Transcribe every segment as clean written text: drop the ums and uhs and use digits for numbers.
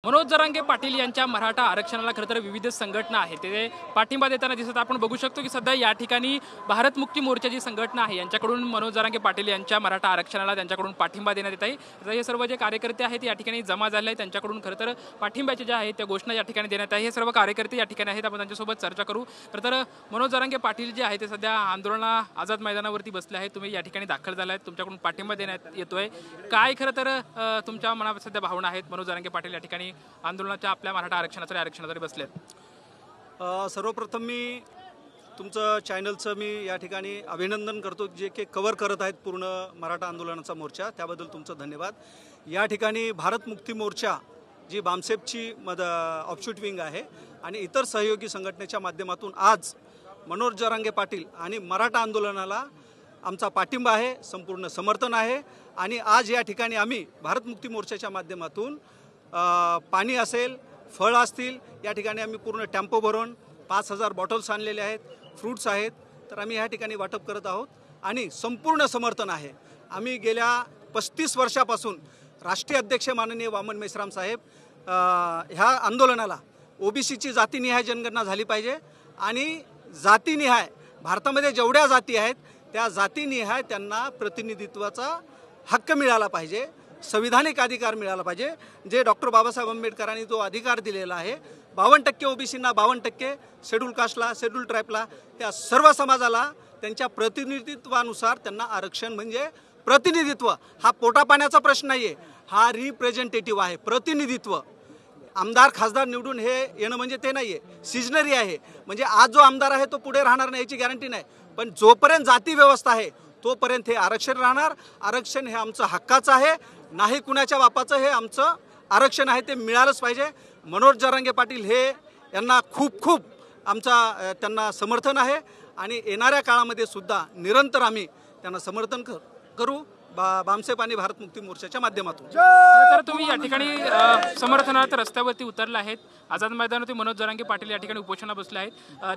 मनोज जरांगे पाटील यांच्या मराठा आरक्षणाला खरं तर विविध संघटना आहेत ते पाठिंबा देताना दिसत आपण बघू शकतो की सध्या या ठिकाणी भारत मुक्ती मोर्चा जी संघटना आहे यांच्याकडून मनोज जरांगे पाटील यांच्या मराठा आरक्षणाला त्यांच्याकडून पाठिंबा देण्यात येत आहे। तर हे सर्व जे कार्यकर्ते आहेत या ठिकाणी जमा झाले आहेत त्यांच्याकडून खरं तर पाठिंब्याचे जे आहेत त्या घोषणा या ठिकाणी देण्यात आहे। हे सर्व कार्यकर्ते या ठिकाणी आहेत, आपण त्यांच्यासोबत चर्चा करू। खरं तर मनोज जरांगे पाटील जे आहेत ते सध्या आंदोलना आझाद मैदानावरती बसले आहेत, तुम्ही या ठिकाणी दाखल झाला आहेत, तुमच्याकडून पाठिंबा देण्यात येतोय। काय खरं तर तुमच्या मनात सध्या भावना आहेत? मनोज जरांगे पाटील या ठिकाणी आंदोलनाच्या आपल्या मराठा आरक्षणासाठी बसलेत। सर्वप्रथम मी तुमचं चॅनलचं मी या ठिकाणी अभिनंदन करतो, जे की कव्हर करत आहेत पूर्ण मराठा आंदोलनाचा मोर्चा, त्याबद्दल तुमचं धन्यवाद। या ठिकाणी भारत मुक्ती मोर्चा जी बामसेपची ऑफशूट विंग आहे आणि इतर सहयोगी संघटनेच्या माध्यमातून आज मनोज जरांगे पाटील आणि मराठा आंदोलनाला आमचा पाठिंबा आहे, संपूर्ण समर्थन आहे। आणि आज या ठिकाणी आम्ही भारत मुक्ती मोर्चाच्या माध्यमातून पाणी असेल, फळ असतील, या ठिकाणी आम्ही पूर्ण टेम्पो भरून 5000 बॉटल्स आणलेले आहेत, फ्रूट्स आहेत, तर आम्ही या ठिकाणी वाटप करत आहोत आणि संपूर्ण समर्थन आहे। आम्ही गेल्या 35 वर्षापासून राष्ट्रीय अध्यक्ष माननीय वामन मेश्राम साहेब ह्या आंदोलनाला ओबीसीची जातीनिहाय जनगणना झाली पाहिजे आणि जातीनिहाय भारतामध्ये जेवढ्या जाती आहेत त्या जातीनिहाय त्यांना प्रतिनिधित्वाचा हक्क मिळाला पाहिजे, संविधानिक अधिकार मिळाला पाहिजे। जे डॉक्टर बाबासाहेब आंबेडकरांनी जो अधिकार दिलेला आहे 52% ओबीसींना, 52% शेड्यूल कास्टला, शेड्यूल ट्राईबला, त्या सर्व समाजाला त्यांच्या प्रतिनिधित्वानुसार त्यांना आरक्षण म्हणजे प्रतिनिधित्व हा पोटापाण्याचा प्रश्न नाही आहे, हा रिप्रेझेंटेटिव्ह आहे, प्रतिनिधित्व। आमदार खासदार निवडून हे येणं म्हणजे ते नाही आहे, सिजनरी आहे, म्हणजे आज जो आमदार आहे तो पुढे राहणार नाही याची गॅरंटी नाही, पण जोपर्यंत जाती व्यवस्था आहे तोपर्यंत हे आरक्षण राहणार। आरक्षण हे आमचं हक्काचं आहे, नाही कुणाच्या बापाचं, हे आमचं आरक्षण आहे, ते मिळालंच पाहिजे। मनोज जरांगे पाटील हे यांना खूप खूप आमचा त्यांना समर्थन आहे आणि येणाऱ्या काळामध्ये सुद्धा निरंतर आम्ही त्यांना समर्थन करू बामसेप आणि भारत मुक्ती मोर्चाच्या माध्यमातून। तर तुम्ही या ठिकाणी समर्थनार्थ रस्त्यावरती उतरले आहेत, आझाद मैदानावरती मनोज जरांगे पाटील या ठिकाणी उपोषणा बसले आहेत,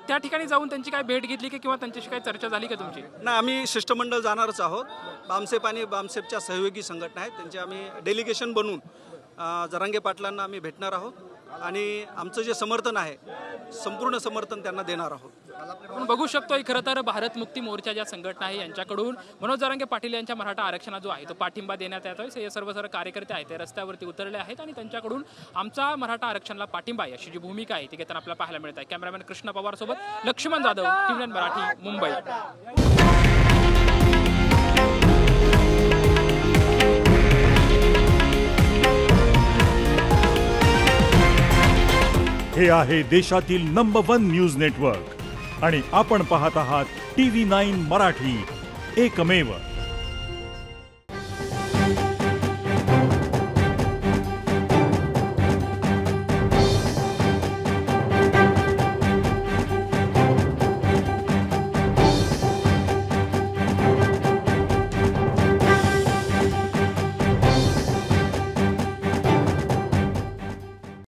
त्या ठिकाणी जाऊन त्यांची काय भेट घेतली की किंवा त्यांच्याशी काय चर्चा झाली का तुमची? नाही, आम्ही शिष्टमंडळ जाणारच आहोत। बामसेप आणि बामसेपच्या सहयोगी संघटना आहेत त्यांचे आम्ही डेलिगेशन बनवून जरांगे पाटलांना आम्ही भेटणार आहोत आणि आमचं जे समर्थन आहे संपूर्ण समर्थन त्यांना देणार आहोत। आपण बघू शकतो खरं तर भारत मुक्ती मोर्चा ज्या संघटना आहे यांच्याकडून मनोज जरांगे पाटील यांच्या मराठा आरक्षणा जो आहे तो पाठिंबा देण्यात येतोय। हे सर्व कार्यकर्ते आहेत ते रस्त्यावरती उतरले आहेत आणि त्यांच्याकडून आमचा मराठा आरक्षणाला पाठिंबा अशी जी भूमिका आहे ती घेताना आपल्याला पाहायला मिळत आहे। कॅमेरामॅन कृष्ण पवार सोबत लक्ष्मण जाधव, टीव्ही मराठी, मुंबई। हे आहे देशातील नंबर 1 न्यूज नेटवर्क आणि आपण पाहत आहात TV9 मराठी, एकमेव।